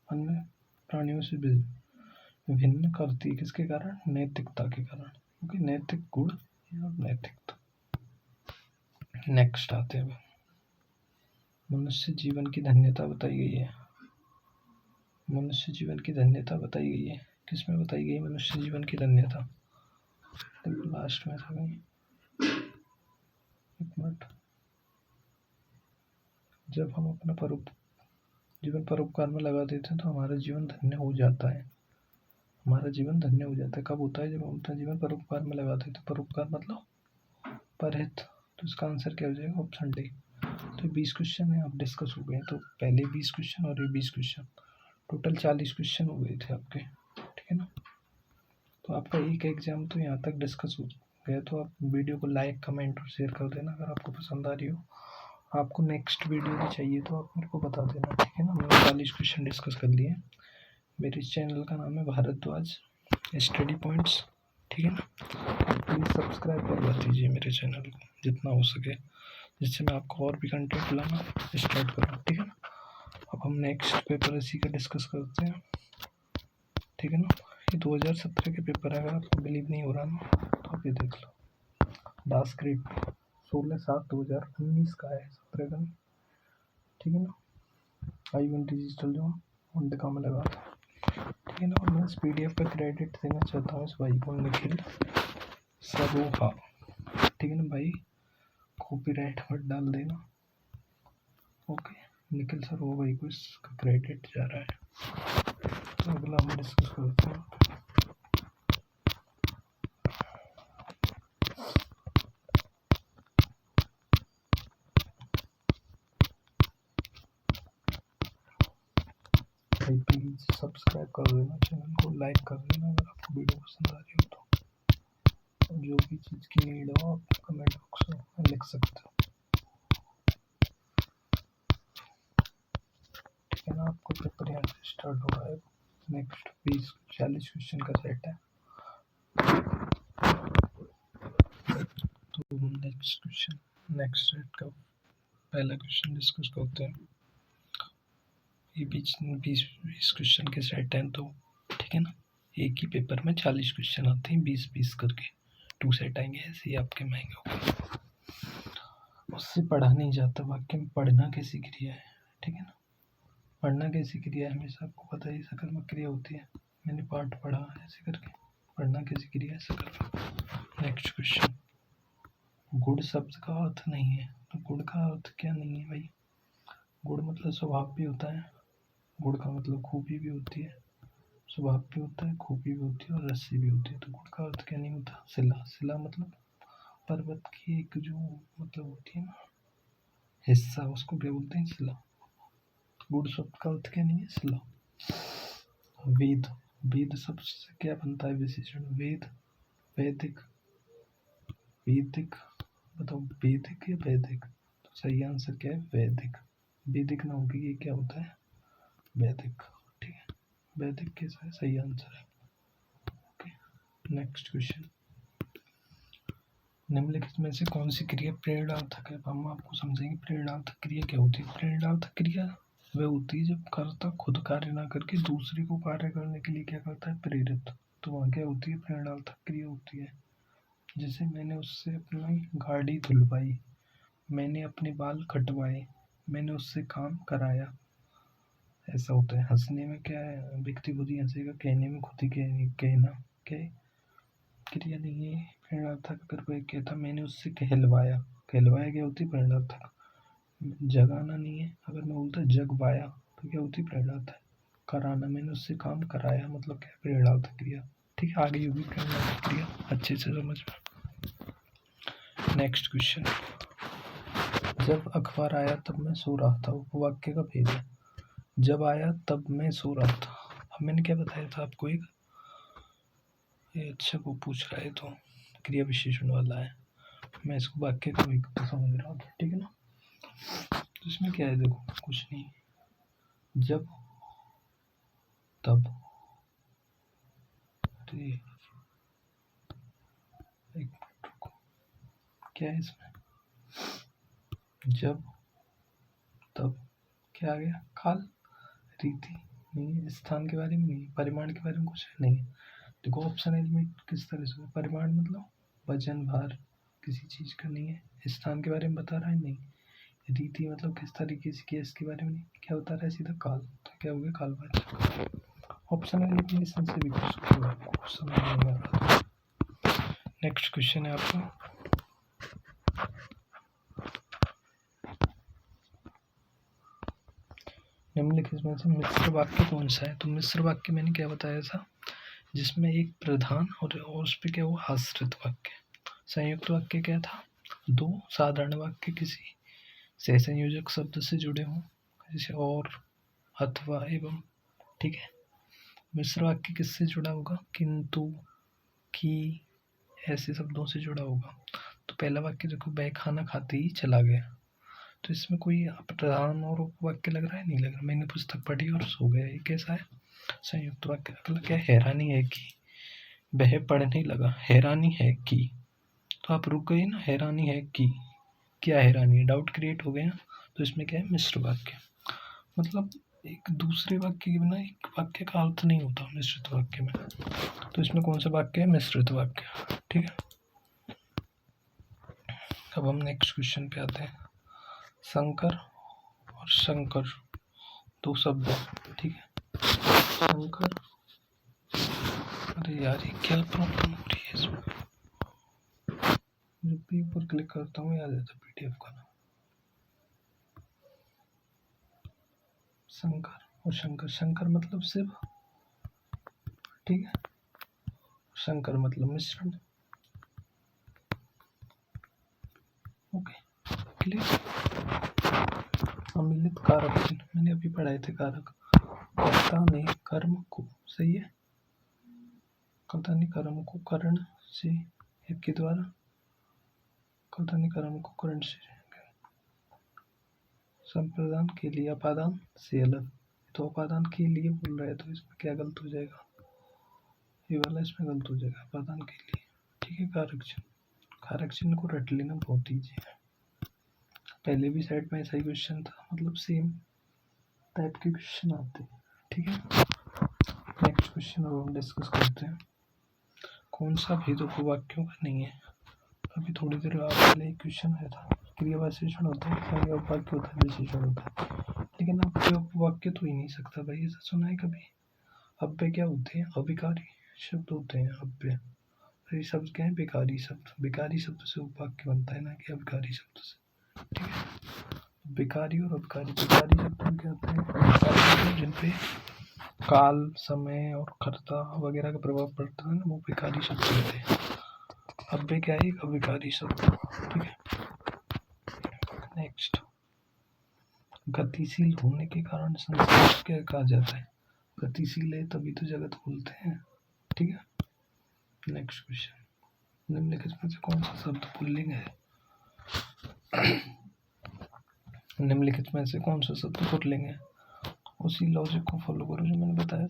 अन्य प्राणियों से भिन्न करती है किसके कारण? नैतिकता के कारण। क्योंकि नैतिक गुण और नैतिकता। नेक्स्ट आते हैं। मनुष्य जीवन की धन्यता बताई गई है। मनुष्य जीवन की धन्यता बताई गई है। किसमें बताई गई मनुष्य जीवन की धन्यता? लास्ट में था भाई, एक मिनट। जब हम अपना जीवन परोपकार में लगा देते हैं तो हमारा जीवन धन्य हो जाता है। हमारा जीवन धन्य हो जाता है। कब होता है? जब हम अपना जीवन परोपकार में लगा देते हैं। परोपकार मतलब परहित। तो इसका आंसर क्या हो जाएगा? Option D. तो 20 क्वेश्चन है, आप डिस्कस हो गए। तो पहले 20 क्वेश्चन और ये 20 क्वेश्चन, टोटल 40 क्वेश्चन हो गए थे आपके। ठीक है ना। तो आपका एक एग्जाम तो यहाँ तक डिस्कस हो गया। तो आप वीडियो को लाइक, कमेंट और शेयर कर देना अगर आपको पसंद आ रही हो। आपको नेक्स्ट वीडियो भी चाहिए तो आप मेरे को बता देना। ठीक है ना। मैंने 40 क्वेश्चन डिस्कस कर लिए। मेरे चैनल का नाम है भारद्वाज स्टडी पॉइंट्स। ठीक है ना। प्लीज़ सब्सक्राइब करवा दीजिए मेरे चैनल को जितना हो सके, जिससे मैं आपको और भी कंटेंट लाना स्टार्ट करूँ। ठीक है ना। अब हम नेक्स्ट पेपर इसी का डिस्कस करते हैं। ठीक है ना। ये 2017 के पेपर है। अगर आपको बिलीव नहीं हो रहा ना तो आप ये देख लो। दास ग्रेड 16/7/2019 का है, 17 का। ठीक है ना। I1 डिजिटल जो उनका में लगा। ठीक है ना। और मैं इस PDF का क्रेडिट देना चाहता हूँ इस भाई को, निखिल सरोहा। ठीक है ना भाई, कॉपीराइट मत डाल देना। ओके, निखिल सरोहा भाई को इसका क्रेडिट जा रहा है। तो अगला हम डिस्कस करते हैं। भाई प्लीज़ सब्सक्राइब कर देना, चैनल को लाइक कर देना अगर आपको वीडियो पसंद आ रही हो तो। जो भी चीज़ की नीड हो आप कमेंट बॉक्स में लिख सकते हो। ठीक है ना। आपको पेपर यहाँ से स्टार्ट हो रहा है। नेक्स्ट 40 क्वेश्चन का सेट है। तो हम नेक्स्ट सेट का पहला क्वेश्चन डिस्कस करते हैं। ये 20 क्वेश्चन के सेट हैं तो ठीक है ना। एक ही पेपर में 40 क्वेश्चन आते हैं, 20-20 करके 2 सेट आएंगे। ऐसे ही आपके महंगे होंगे। उससे पढ़ा नहीं जाता। वाक्य में पढ़ना कैसी क्रिया है? ठीक है ना। पढ़ना कैसी क्रिया है? हमेशा आपको पता है सकर्मक क्रिया होती है। मैंने पाठ पढ़ा ऐसे करके। पढ़ना कैसी क्रिया है? सकर्मक। Next question. गुड़ शब्द का अर्थ नहीं है, तो गुड़ का अर्थ क्या नहीं है भाई? गुड़ मतलब स्वभाव भी होता है, गुड़ का मतलब खूबी भी होती है, स्वभाव भी होता है, खूबी भी होती है और रस्सी भी होती है। तो गुड़ का अर्थ क्या नहीं होता? शिला। शिला मतलब पर्वत की एक जो मतलब होती है ना हिस्सा, उसको क्या बोलते हैं? शिला। गुड़ शब्द का अर्थ क्या नहीं है? शिला। वेद। वेद शब्द से क्या बनता है विशेषण? वेद, वैदिक, वैदिक। बताओ वैदिक या वैदिक? तो सही आंसर क्या है? वैदिक। वैदिक ना होगी ये क्या होता है? वैदिक। ठीक है, वैदिक के सही आंसर है। Okay, next question. निम्नलिखित में से कौन सी क्रिया प्रेरणार्थक है? हम आपको समझेंगे प्रेरणार्थक क्रिया क्या होती है। प्रेरणार्थक क्रिया वह होती है जब कर्ता खुद कार्य ना करके दूसरे को कार्य करने के लिए क्या करता है? प्रेरित। तो वहाँ क्या होती है? प्रेरणार्थक क्रिया होती है। जैसे मैंने उससे अपनी गाड़ी धुलवाई, मैंने अपने बाल कटवाए, मैंने उससे काम कराया, ऐसा होता है। हंसने में क्या है? व्यक्ति खुद ही हंसेगा, कहने में खुद ही कहना क्या क्रिया नहीं है प्रेरणार्थक। अगर कोई कहता मैंने उससे कहलवाया, कहलवाया क्या होती? प्रेरणार्थक। जगाना नहीं है। अगर मैं बोलता जगवाया तो क्या होती? प्रेरणार्थक। कराना, मैंने उससे काम कराया मतलब क्या? प्रेरणार्थक क्रिया। ठीक है, आगे होगी प्रेरणार्थक क्रिया, अच्छे से समझ में। Next question. जब अखबार आया तब मैं सो रहा था, उपवाक्य का भेद है। जब आया तब मैं सो रहा था, अब मैंने क्या बताया था आपको? एक ये अच्छा को पूछ रहा है तो क्रिया विशेषण वाला है, मैं इसको वाक्य का भी समझ रहा था। ठीक है ना? तो इसमें क्या है? देखो कुछ नहीं, जब तब, तो ये एक क्या है इसमें? जब तब क्या आ गया? काल, रीति नहीं, स्थान के बारे में नहीं, परिमाण के बारे में कुछ है नहीं। देखो ऑप्शन एलिमेंट किस तरह से? परिमाण मतलब वजन, भार, किसी चीज का नहीं है। स्थान के बारे में बता रहा है नहीं। रीति मतलब किस तरीके से किया, इसके बारे में नहीं। क्या बता रहा है? सीधा काल। तो क्या हो गया? कालवाचक। ऑप्शन एलिमिनेशन से भी कुछ समझ नहीं आ रहा। नेक्स्ट क्वेश्चन है आपका। निम्नलिखित में से मिश्र वाक्य कौन सा है? तो मिश्र वाक्य मैंने क्या बताया था? जिसमें एक प्रधान और उस पर क्या हुआ? आश्रित वाक्य। संयुक्त वाक्य क्या था? दो साधारण वाक्य किसी सहसंयोजक शब्द से जुड़े हों, जैसे और, अथवा, एवं। ठीक है। मिश्र वाक्य किससे जुड़ा होगा? किंतु, कि, ऐसे शब्दों से जुड़ा होगा। तो पहला वाक्य देखो, वह खाना खाते ही चला गया, तो इसमें कोई प्रधान और उपवाक्य लग रहा है? नहीं लग रहा। मैंने पुस्तक पढ़ी और सो गया, ये कैसा है? संयुक्त वाक्य। अगला क्या? हैरानी है कि, वह पढ़ने लगा, हैरानी है कि, तो आप रुक गए ना, हैरानी है कि, क्या हैरानी है? डाउट क्रिएट हो गया। तो इसमें क्या है? मिश्र वाक्य। मतलब एक दूसरे वाक्य के बिना एक वाक्य का अर्थ नहीं होता मिश्रित वाक्य में। तो इसमें कौन सा वाक्य है? मिश्रित वाक्य। ठीक है, अब हम नेक्स्ट क्वेश्चन पे आते हैं। शंकर और शंकर दो शब्द है। ठीक है, शंकर, अरे यार ये क्या प्रॉब्लम हो रही है इसमें? जब भी ऊपर क्लिक करता हूँ आ जाता पीडीएफ का नाम। शंकर और शंकर, शंकर मतलब शिव, ठीक है, शंकर मतलब मिश्रण। Okay, clear. सम्मिलित कारक चिन्ह मैंने अभी पढ़ाए थे। कारक, कर्ता ने कर्म को, सही है, कर्ता ने कर्म को कर्ण से, एक के द्वारा, कर्ता ने कर्म को कर्ण से, संप्रदान के लिए अपादान से अलग। तो अपादान के लिए बोल रहा है, तो इसमें क्या गलत हो जाएगा? ये वाला इसमें गलत हो जाएगा, अपादान के लिए। ठीक है, कारक चिन्ह, कारक चिन्ह को रट लेना बहुत ईजी है। पहले भी साइड में ऐसा ही क्वेश्चन था, मतलब सेम टाइप के क्वेश्चन आते हैं। ठीक है, नेक्स्ट क्वेश्चन अब हम डिस्कस करते हैं। कौन सा भेद उपवाक्यों का नहीं है? अभी थोड़ी देर पहले एक क्वेश्चन आया था, क्रिया विशेषण होता है, उपवाक्य होता है, विशेषण होता है, लेकिन अब उपवाक्य तो ही नहीं सकता भाई, ऐसा सुना है कभी? अव्यय क्या होते हैं? अविकारी शब्द होते हैं अव्यय। ये शब्द क्या है? बेकारी शब्द। बेकारी शब्द से वाक्य बनता है ना कि अभिकारी शब्द से। ठीक है, बेकारी और अभिकारी। बेकारी शब्द में क्या होता है? जिन पे काल, समय और कर्ता वगैरह का प्रभाव पड़ता है ना, वो बेकारी शब्द होते हैं। अब क्या है? अभिकारी शब्द। ठीक है, नेक्स्ट, गतिशील होने के कारण संसार क्या कहा जाता है? गतिशील है तभी तो जगत बोलते हैं। ठीक है, नेक्स्ट क्वेश्चन, निम्नलिखित में से कौन सा शब्द पुल्लिंग है? निम्नलिखित में से कौन सा शब्द पुल्लिंग है? उसी लॉजिक को फॉलो करो जो मैंने बताया।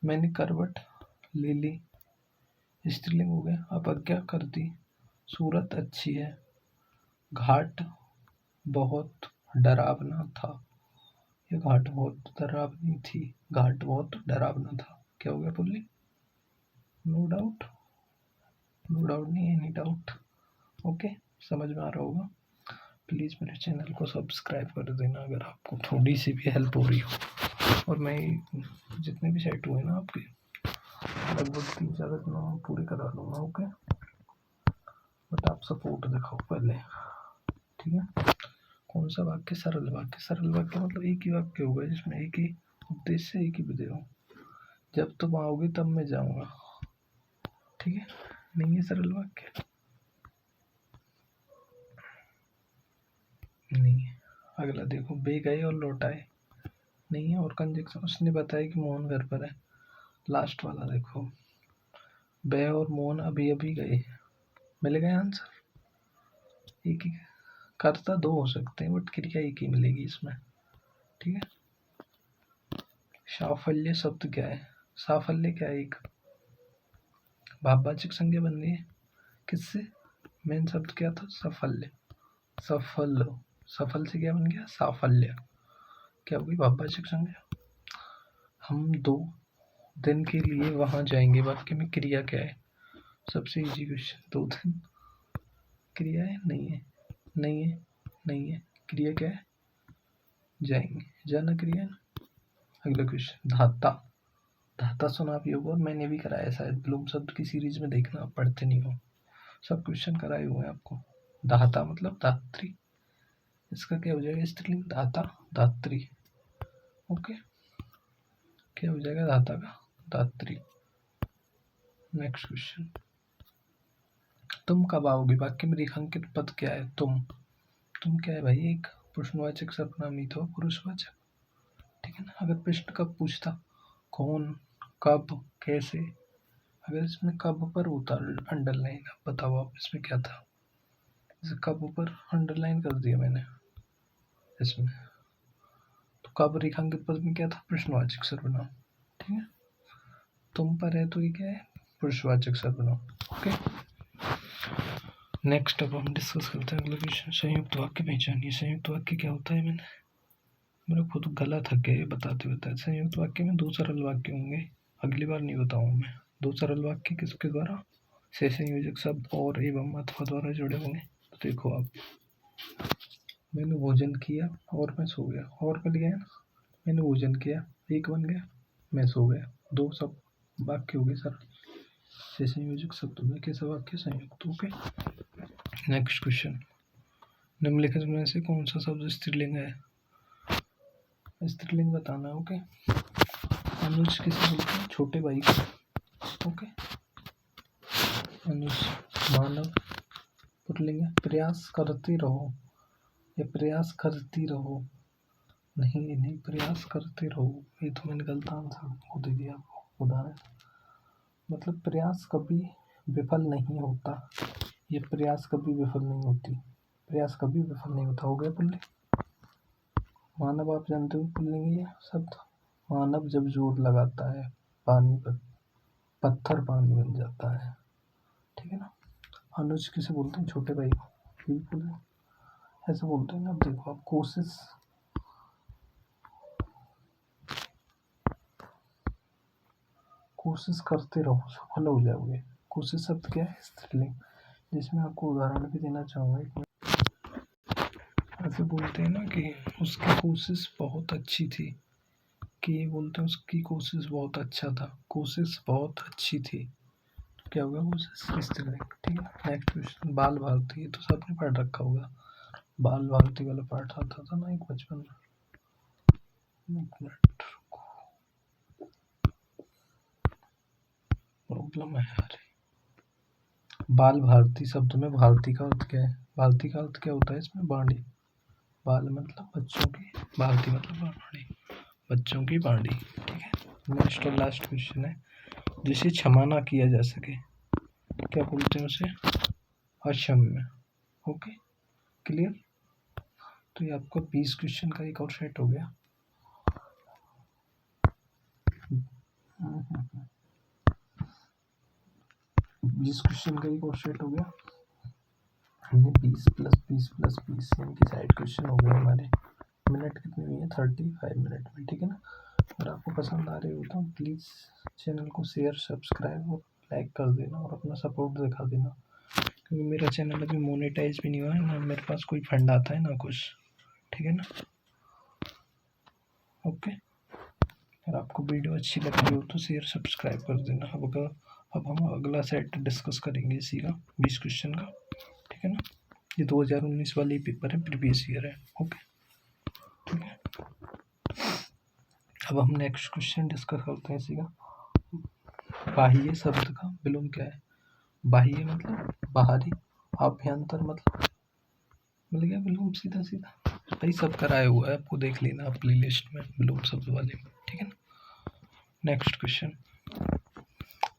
मैंने करवट ले ली, स्त्रीलिंग हो गया। अपज्ञा कर दी, सूरत अच्छी है। घाट बहुत डरावना था, ये घाट बहुत डरावनी थी। घाट बहुत डरावना था, क्या हो गया? पुल्लिंग। नो डाउट, नो डाउट नहीं, एनी डाउट। ओके, समझ में आ रहा होगा। प्लीज़ मेरे चैनल को सब्सक्राइब कर देना अगर आपको थोड़ी सी भी हेल्प हो रही हो। और मैं जितने भी सेट हुए ना आपके, लगभग 3-4 दिनों में पूरे करा लूँगा। ओके, बट आप सपोर्ट दिखाओ पहले। ठीक है, कौन सा वाक्य सरल वाक्य? सरल वाक्य मतलब एक ही वाक्य होगा जिसमें एक ही उद्देश्य, एक ही विधेय हो। जब तुम आओगे तब मैं जाऊँगा। ठीक है, नहीं है सरल वाक्य, नहीं है। अगला देखो, बे गए और लौट आए, नहीं है। और कंजक्शन, उसने बताया कि मोहन घर पर है। लास्ट वाला देखो, बे और मोहन अभी अभी गए, मिल गया आंसर। एक ही, कर्ता दो हो सकते हैं बट क्रिया एक ही मिलेगी इसमें। ठीक है, साफल्य शब्द क्या है? साफल्य क्या है? एक भाववाचक संज्ञा बन गई है किससे? मेन शब्द क्या था? सफल्य। सफल, सफल से क्या बन गया? साफल्य। क्या होगी? भाववाचक संज्ञा। हम 2 दिन के लिए वहां जाएंगे, वाक्य में क्रिया क्या है? सबसे इजी क्वेश्चन, 2 दिन क्रिया है? नहीं है, नहीं है, नहीं है। क्रिया क्या है? जाएंगे, जाना क्रिया है ना। अगला क्वेश्चन, धाता। धाता सुना भी होगा और मैंने भी कराया शायद, ब्लूम शब्द की सीरीज में देखना, आप पढ़ते नहीं हो, सब क्वेश्चन कराए हुए हैं आपको। धाता मतलब धात्री, इसका क्या हो जाएगा? स्त्रीलिंग, धाता, धात्री। ओके, क्या हो जाएगा धाता का? धात्री। नेक्स्ट क्वेश्चन, तुम कब आओगे? वाक्य में रेखांकित पद क्या है? तुम क्या है भाई? एक प्रश्नवाचक सर्वनाम ही तो, पुरुषवाचक। ठीक है ना। अगर प्रश्न कब पूछता, कौन, कब, कैसे, अगर इसमें कब पर होता अंडरलाइन, अब बताओ आप इसमें क्या था? जैसे कब पर अंडरलाइन कर दिया मैंने इसमें, तो कब रेखांकित पद में क्या था? प्रश्नवाचक सर्वनाम। ठीक है, तुम पर है तो ये क्या है? पुरुषवाचक सर्वनाम। ओके, नेक्स्ट अब हम डिस्कस करते हैं अगला क्वेश्चन, संयुक्त वाक्य पहचानिए। संयुक्त वाक्य क्या होता है? मेरा खुद गला थक गया ये बताते बताते। संयुक्त वाक्य में 2 सरल वाक्य होंगे, अगली बार नहीं बताऊंगा मैं। 2 सरल वाक्य किसके द्वारा? से संयोजक शब्द और एवं अथवा द्वारा जुड़े होंगे। तो देखो आप, मैंने भोजन किया और मैं सो गया, और मिल गया ना। मैंने भोजन किया, एक बन गया, मैं सो गया, 2 सब वाक्य हो गए सरल। से संयोजक शब्द हो गए कैसे वाक्य? संयुक्त। ओके, नेक्स्ट क्वेश्चन, निम्नलिखित में से कौन सा शब्द स्त्रीलिंग है? स्त्रीलिंग बताना है। ओके, अनुज किसे बोलते हैं? छोटे भाई को। ओके, अनुज। मानव पुल्लिंग है। प्रयास करते रहो या प्रयास करती रहो, नहीं, प्रयास करते रहो, ये तो मैंने गलत आंसर वो दे दिया आपको। उदाहरण मतलब प्रयास कभी विफल नहीं होता, ये प्रयास कभी विफल नहीं होती, प्रयास कभी विफल नहीं होता। हो गया पुल्लिंग। मानव आप जानते हो पुल्लिंग ये शब्द। मानव जब जोर लगाता है पानी पर, पत्थर पानी बन जाता है। ठीक है ना। अनुज किसे बोलते हैं? छोटे भाई को, बिल्कुल ऐसे बोलते हैं ना। अब देखो आप, कोशिश करते रहो सफल हो जाओगे। कोशिश शब्द क्या है? स्त्रीलिंग, जिसमें आपको उदाहरण भी देना चाहूँगा। ऐसे बोलते हैं ना कि उसकी कोशिश बहुत अच्छी थी, कि ये बोलते हैं उसकी कोशिश बहुत अच्छा था, कोशिश बहुत अच्छी थी। क्या होगा वो स्त्रीलिंग। ठीक है। नेक्स्ट क्वेश्चन, बाल भारती, ये तो सबने पढ़ रखा होगा, बाल भारती वाला पाठ आता था ना एक बचपन में। एक मिनट, प्रॉब्लम है यार। बाल भारती शब्द में भारती का अर्थ क्या है? भारती का अर्थ क्या होता है इसमें? बाणी। बाल मतलब बच्चों की, भारती मतलब बाणी, बच्चों की बाणी। ठीक है। नेक्स्ट और लास्ट क्वेश्चन है, जिसे क्षमा ना किया जा सके क्या बोलते हैं उसे? अक्षम्य। Okay, clear. तो ये आपका 20 क्वेश्चन का एक और सेट हो गया। 20 क्वेश्चन का एक और सेट हो गया। हमने 20 प्लस 20 प्लस 20 यानी कि 60 क्वेश्चन हो गए हमारे। मिनट कितनी हुई है? 35 मिनट में। ठीक है ना। अगर आपको पसंद आ रही हो तो प्लीज़ चैनल को शेयर, सब्सक्राइब और लाइक कर देना और अपना सपोर्ट दिखा देना, क्योंकि मेरा चैनल अभी मोनेटाइज भी नहीं हुआ है ना, मेरे पास कोई फंड आता है ना कुछ। ठीक है ना। ओके, अगर आपको वीडियो अच्छी लग रही हो तो शेयर सब्सक्राइब कर देना। अब हम अगला सेट डिस्कस करेंगे इसी का, 20 क्वेश्चन का। ठीक है ना। ये 2019 वाली पेपर है, प्रीवियस ईयर है। ओके, ठीक है। अब हम नेक्स्ट क्वेश्चन डिस्कस करते हैं इसी का। बाह्य शब्द का विलोम क्या है? बाह्य मतलब बाहरी, अभ्यंतर मतलब मिल गया विलोम सीधा सीधा। भाई सब कराया हुआ है, आपको देख लेना आप प्ले लिस्ट में विलोम शब्द वाले में। ठीक है ना। नेक्स्ट क्वेश्चन,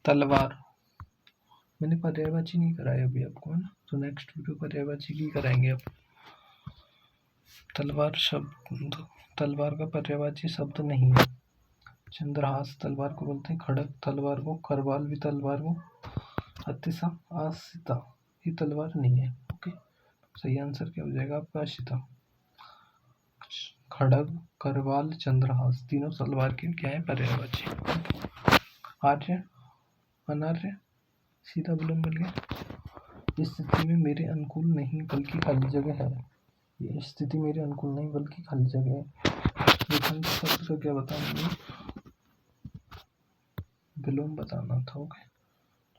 तलवार। मैंने पर्यायवाची नहीं कराया अभी आपको, है ना, तो नेक्स्ट वीडियो पर्यायवाची की कराएंगे अब। तलवार शब्द, तलवार का पर्यायवाची शब्द नहीं है। चंद्रहास तलवार को बोलते हैं, खड़ग तलवार को, करवाल भी तलवार को, अतिसा आसिता ये तलवार नहीं है। ओके, सही आंसर क्या हो जाएगा आपका? आशिता। खड़ग, करवाल, चंद्रहास तीनों तलवार के क्या है? पर्यायवाची। आर्य, अनार्य सीधा विलोम बन गया। इस स्थिति में मेरे अनुकूल नहीं बल्कि खाली जगह है। ये स्थिति मेरे अनुकूल नहीं बल्कि खाली जगह है। विखंड शब्द का क्या बताना? विलोम बताना था। ओके,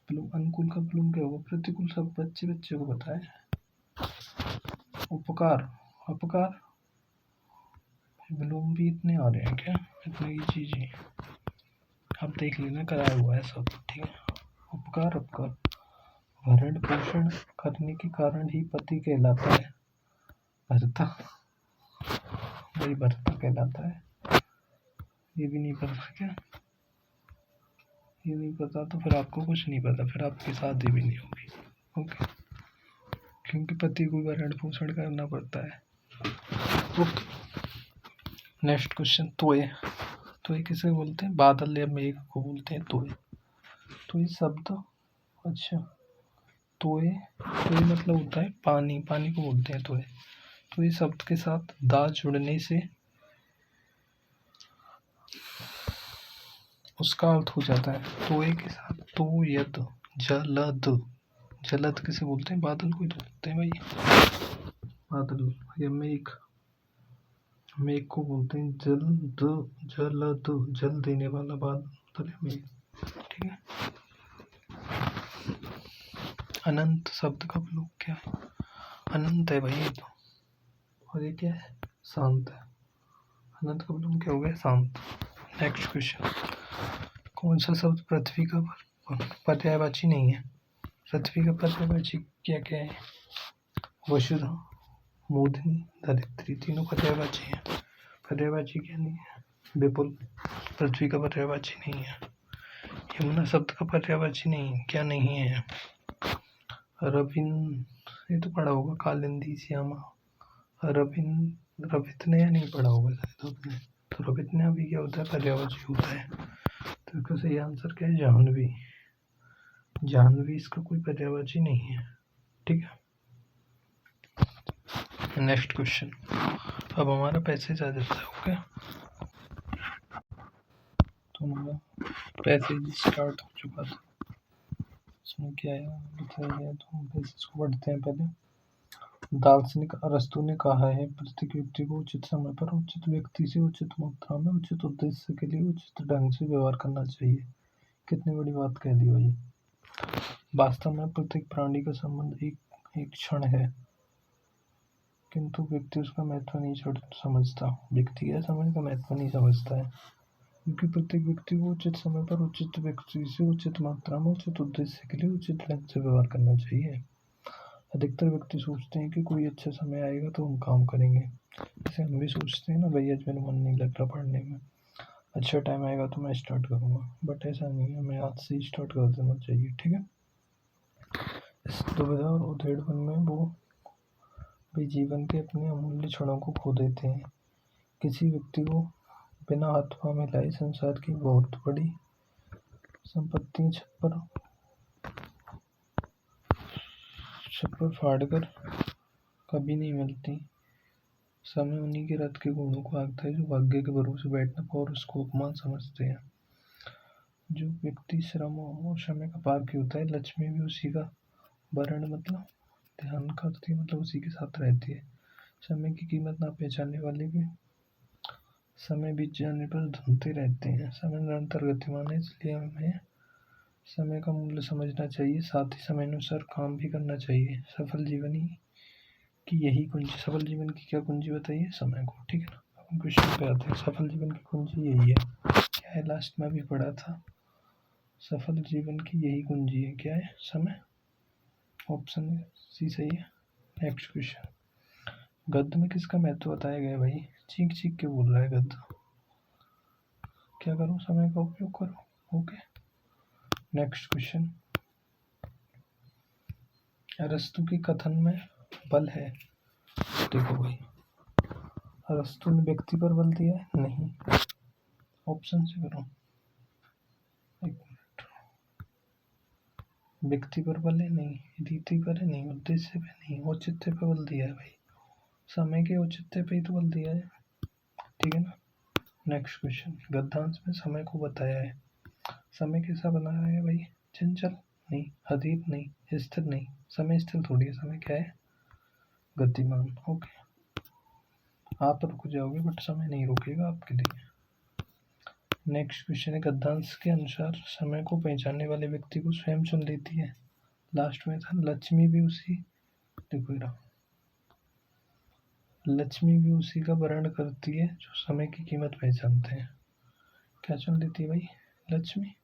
विलोम अनुकूल का विलोम क्या होगा? प्रतिकूल सब बच्चे को बताए। उपकार, अपकार, विलोम भी इतने आ रहे हैं क्या? इतनी ही चीजें आप देख लेना, कराया हुआ है सब। ठीक है। उपकार, अपकार, भरण पोषण करने के कारण ही पति कहलाता है। भरता, वही भरता कहलाता है। ये भी नहीं पता क्या? ये नहीं पता तो फिर आपको कुछ नहीं पता, फिर आपकी शादी भी नहीं होगी। ओके, क्योंकि पति को भरण पोषण करना पड़ता है। ओके, नेक्स्ट क्वेश्चन, तोय। तोय किसे बोलते हैं? बादल या मेघ को बोलते हैं तोय। तोय शब्द, अच्छा, तोय, तोय मतलब होता है पानी, पानी को बोलते हैं तोय। तोय शब्द के साथ दा जुड़ने से उसका अर्थ हो जाता है तोय के साथ तो यद, जलद। जलद किसे बोलते हैं? बादल को ही तो बोलते हैं भाई, बादल या मेघ। मेघ को बोलते हैं जलद, जलद, जल देने वाला बादल है मेघ। ठीक है। अनंत शब्द का प्रयोग क्या है? अनंत है भाई ये तो, और ये क्या है? शांत है। अनंत का प्रयोग क्या हो गया? शांत। नेक्स्ट क्वेश्चन, कौन सा शब्द पृथ्वी का पर्यायवाची नहीं है? पृथ्वी का पर्यायवाची क्या क्या है? वसुधा, मोदिनी, धरित्री तीनों पर्यायवाची हैं। पर्यायवाची क्या नहीं है? विपुल पृथ्वी का पर्यायवाची नहीं है। यमुना शब्द का पर्यायवाची नहीं, क्या नहीं है? रविन, ये तो पढ़ा होगा, कालिंदी, श्यामा। रवित ने नहीं पढ़ा होगा शायद आपने, तो रवित ने अभी क्या होता है? पर्यायवाची होता है। तो इसका सही आंसर क्या है? जाह्नवी। जाह्नवी इसका कोई पर्यायवाची नहीं है। ठीक है। नेक्स्ट क्वेश्चन, अब हमारा पैसे आ जाता है। ओके, तो हमारा पैसेज स्टार्ट हो चुका था। इसमें क्या है बताया गया, तो हम पैसेज को पढ़ते हैं पहले। दार्शनिक अरस्तु ने कहा है, प्रत्येक व्यक्ति को उचित समय पर उचित व्यक्ति से उचित मात्रा में उचित उद्देश्य के लिए उचित ढंग से व्यवहार करना चाहिए। कितनी बड़ी बात कह दी भाई। वास्तव में प्रत्येक प्राणी का संबंध एक क्षण है, किंतु व्यक्ति उसका महत्व नहीं समझता। व्यक्ति या समय का महत्व नहीं समझता है, क्योंकि प्रत्येक व्यक्ति को उचित समय पर उचित व्यक्ति से उचित मात्रा में उचित उद्देश्य के लिए उचित ढंग से व्यवहार करना चाहिए। अधिकतर व्यक्ति सोचते हैं कि कोई अच्छा समय आएगा तो हम काम करेंगे। जैसे हम भी सोचते हैं ना, भाई आज मेरा मन नहीं लग रहा पढ़ने में, अच्छा टाइम आएगा तो मैं स्टार्ट करूँगा, बट ऐसा नहीं है, हमें आज से ही स्टार्ट कर देना चाहिए। ठीक है। इस दुविधा और उधेड़पन में वो भी जीवन के अपने अमूल्य क्षणों को खो देते हैं। किसी व्यक्ति को बिना हाथ पाँव मिलाए संसार की बहुत बड़ी संपत्तियां छप्पर फाड़कर कभी नहीं मिलती। समय उन्हीं के रथ के गुणों को आंकता है जो भाग्य के भरोसे बैठने पर उसको अपमान समझते हैं। जो व्यक्ति श्रम और समय का पारखी होता है, लक्ष्मी भी उसी का वर्ण मतलब ध्यान करती है, मतलब उसी के साथ रहती है। समय की कीमत ना पहचानने वाले भी समय बीत जाने पर धुनते रहते हैं। समय निरंतर गतिमान है, इसलिए हमें समय का मूल्य समझना चाहिए, साथ ही समय अनुसार काम भी करना चाहिए। सफल जीवन की क्या कुंजी बताइए? समय को। ठीक है ना। अब क्वेश्चन पे आते हैं। सफल जीवन की कुंजी यही है, क्या है? लास्ट में भी पढ़ा था, सफल जीवन की यही कुंजी है, क्या है? समय। ऑप्शन सी सही है। नेक्स्ट क्वेश्चन, गद्य में किसका महत्व बताया गया? भाई चीख चीख के बोल रहा है गद्य। क्या करो? समय का उपयोग करो। ओके। नेक्स्ट क्वेश्चन, अरस्तु के कथन में बल है। देखो भाई, अरस्तु ने व्यक्ति पर बल दिया है? नहीं। ऑप्शन से करो। एक मिनट, व्यक्ति पर बल है? नहीं। रीति पर है? नहीं। उद्देश्य पे? नहीं। औचित्य पे बल दिया है भाई, समय के औचित्य पे ही तो बल दिया है। ठीक है ना। नेक्स्ट क्वेश्चन, गद्यांश में समय को बताया है, समय कैसा बनाया है भाई? चंचल? नहीं। अधीर? नहीं। स्थिर? नहीं। समय स्थिर थोड़ी है, समय क्या है? गतिमान। ओके, आप रुक जाओगे बट समय नहीं रुकेगा आपके लिए। नेक्स्ट क्वेश्चन है, गद्यांश के अनुसार समय को पहचानने वाले व्यक्ति को स्वयं चुन लेती है। लास्ट में था लक्ष्मी भी उसी, देखो इधर, लक्ष्मी भी उसी का वर्ण करती है जो समय की कीमत पहचानते हैं। क्या चुन लेती है भाई? लक्ष्मी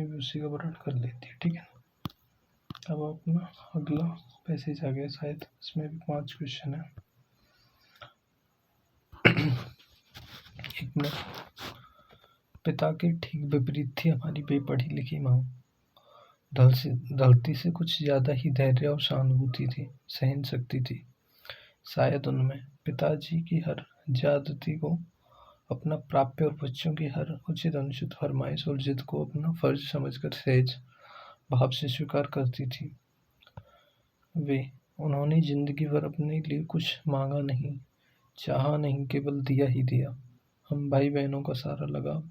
भी उसी का वर्ण कर लेती है। ठीक है। अब अपना अगला पैसेज आ गया शायद, इसमें भी 5 क्वेश्चन है। एक मिनट, पिता के ठीक विपरीत थी हमारी बेपढ़ी लिखी माँ। धरती से कुछ ज्यादा ही धैर्य और सहानुभूति थी, सहन शक्ति थी। शायद उनमें पिताजी की हर ज्यादती को अपना प्राप्य और बच्चों की हर उचित अनुचित फरमाइश और जिद को अपना फर्ज समझकर सहज भाव से स्वीकार करती थी। उन्होंने जिंदगी भर अपने लिए कुछ मांगा नहीं, चाहा नहीं, केवल दिया ही दिया। हम भाई बहनों का सारा लगाव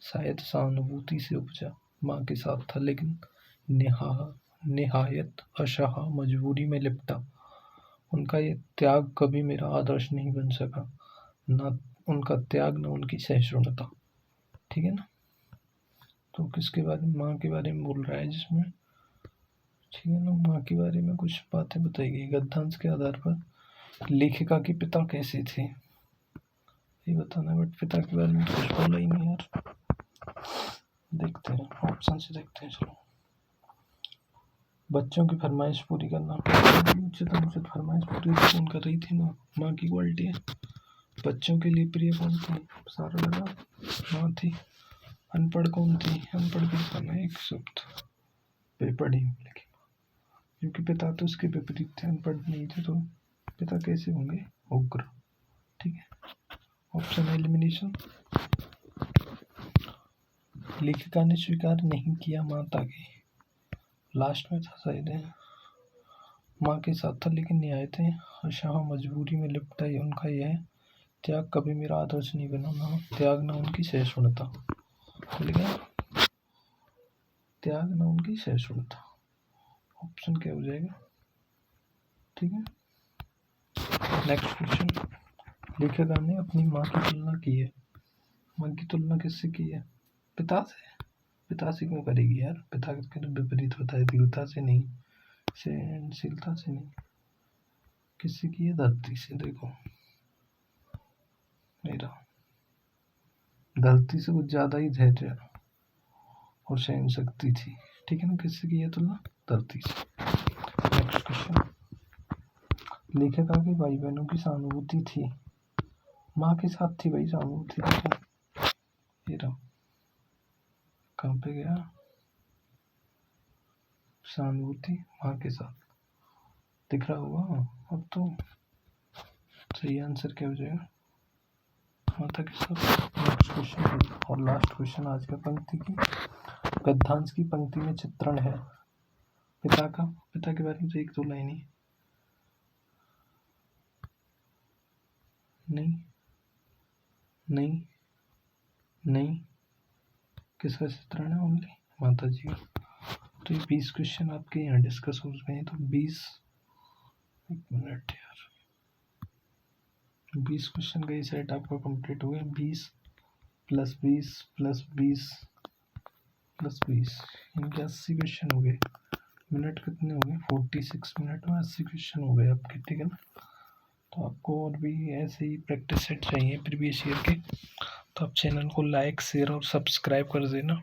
शायद सहानुभूति से उपजा माँ के साथ था, लेकिन निहायत अशाह मजबूरी में लिपटा। उनका ये त्याग कभी मेरा आदर्श नहीं बन सका, ना उनका त्याग न उनकी सहिष्णुता। ठीक है ना। तो किसके बारे में? माँ के बारे में बोल रहा है जिसमें, ठीक है ना, माँ के बारे में कुछ बातें बताई गई। गद्यांश के आधार पर लेखिका के पिता कैसे थे ये बताना, बट पिता के बारे में तो कुछ बोला ही नहीं यार। देखते हैं, ऑप्शन से देखते हैं। चलो, बच्चों की फरमाइश पूरी करना, उचित अनुचित फरमाइश पूरी कौन कर रही थी? माँ की क्वालिटी है। बच्चों के लिए प्रिय कौन थी? सारा लगा माँ थी। अनपढ़ कौन थी? अनपढ़ भी करना एक शब्द, बेपढ़ी लेकिन, क्योंकि पिता तो उसके विपरीत थे, अनपढ़ नहीं थे, तो पिता कैसे होंगे? उग्र। ठीक है। ऑप्शन एलिमिनेशन, लेखिका ने स्वीकार नहीं किया माता के, लास्ट में था शायद है, माँ के साथ था लेकिन निहायत अशाह मजबूरी में लिपटा। उनका यह त्याग कभी मेरा आदर्श नहीं बना, ना त्याग न उनकी सहिष्णुता। त्याग न उनकी सहिष्णुता, ऑप्शन क्या हो जाएगा? ठीक है। नेक्स्ट क्वेश्चन, लेखिका ने अपनी माँ की तुलना की है। माँ की तुलना किससे की है? पिता से क्यों करेगी यार, पिता के तो विपरीत होता है, दृढ़ता से नहीं, सहनशीलता से नहीं, किससे की है, धरती से। देखो मेरा धरती से कुछ ज्यादा ही धैर्य और सहन शक्ति थी, ठीक है ना। किससे की है तुलना, धरती से। नेक्स्ट क्वेश्चन, लेखिका के भाई बहनों की सहानुभूति थी, माँ के साथ थी भाई सहानुभूति। देखो ये रहा, कहाँ पे गया, सहानुभूति माँ के साथ, दिख रहा होगा अब तो। सही आंसर क्या हो जाएगा, माता के साथ। नेक्स्ट क्वेश्चन और लास्ट क्वेश्चन आज का, पंक्ति की गद्यांश की पंक्ति में चित्रण है पिता का, पिता के बारे में तो एक दो लाइन ही, नहीं नहीं नहीं, किसका चित्रण है, ओनली माता जी का। तो ये 20 क्वेश्चन आपके यहाँ डिस्कस हो गए हैं। तो 20, एक मिनट यार, 20 क्वेश्चन का ये सेट आपका कंप्लीट हो गया। 20 + 20 + 20 + 20, इनके 80 क्वेश्चन हो गए। मिनट कितने हो गए, 46 मिनट में 80 क्वेश्चन हो गए आपके, ठीक है ना। तो आपको और भी ऐसे ही प्रैक्टिस सेट चाहिए प्रीवियस ईयर के, तो आप चैनल को लाइक, शेयर और सब्सक्राइब कर देना,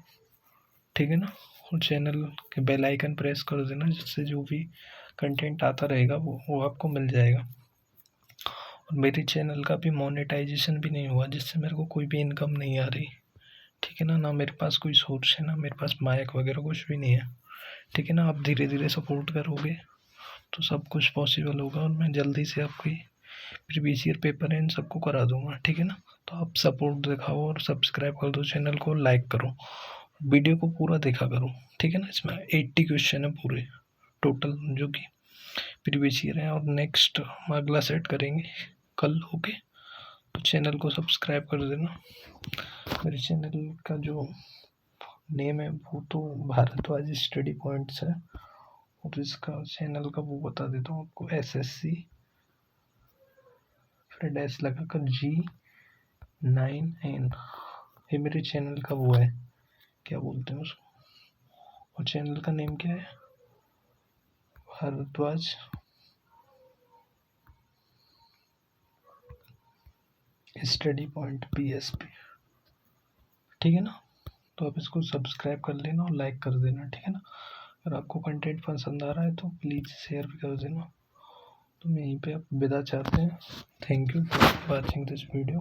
ठीक है ना। और चैनल के बेल आइकन प्रेस कर देना, जिससे जो भी कंटेंट आता रहेगा वो आपको मिल जाएगा। और मेरे चैनल का भी मोनेटाइजेशन भी नहीं हुआ, जिससे मेरे को कोई भी इनकम नहीं आ रही, ठीक है ना। ना मेरे पास कोई सोर्स है, ना मेरे पास माइक वगैरह कुछ भी नहीं है, ठीक है ना। आप धीरे धीरे सपोर्ट करोगे तो सब कुछ पॉसिबल होगा, और मैं जल्दी से आपकी प्रीवियस ईयर पेपर है इन सबको करा दूंगा, ठीक है ना। तो आप सपोर्ट दिखाओ और सब्सक्राइब कर दो, चैनल को लाइक करो, वीडियो को पूरा देखा करो, ठीक है ना। इसमें 80 क्वेश्चन है पूरे टोटल, जो कि प्रीवियस ईयर है। और नेक्स्ट हम अगला सेट करेंगे कल, ओके। तो चैनल को सब्सक्राइब कर देना। मेरे चैनल का जो नेम है वो तो भारद्वाज स्टडी पॉइंट्स है, और इसका चैनल का वो बता देता हूँ आपको, SSC फिर डैश लगाकर G9N, ये मेरे चैनल का वो है, क्या बोलते हैं उसको, और चैनल का नेम क्या है, भारद्वाज स्टडी पॉइंट PSP, ठीक है ना। तो आप इसको सब्सक्राइब कर लेना और लाइक कर देना, ठीक है ना। अगर आपको कंटेंट पसंद आ रहा है तो प्लीज़ शेयर भी कर देना। तो मैं यहीं पे आप विदा चाहते हैं। Thank you for watching this video.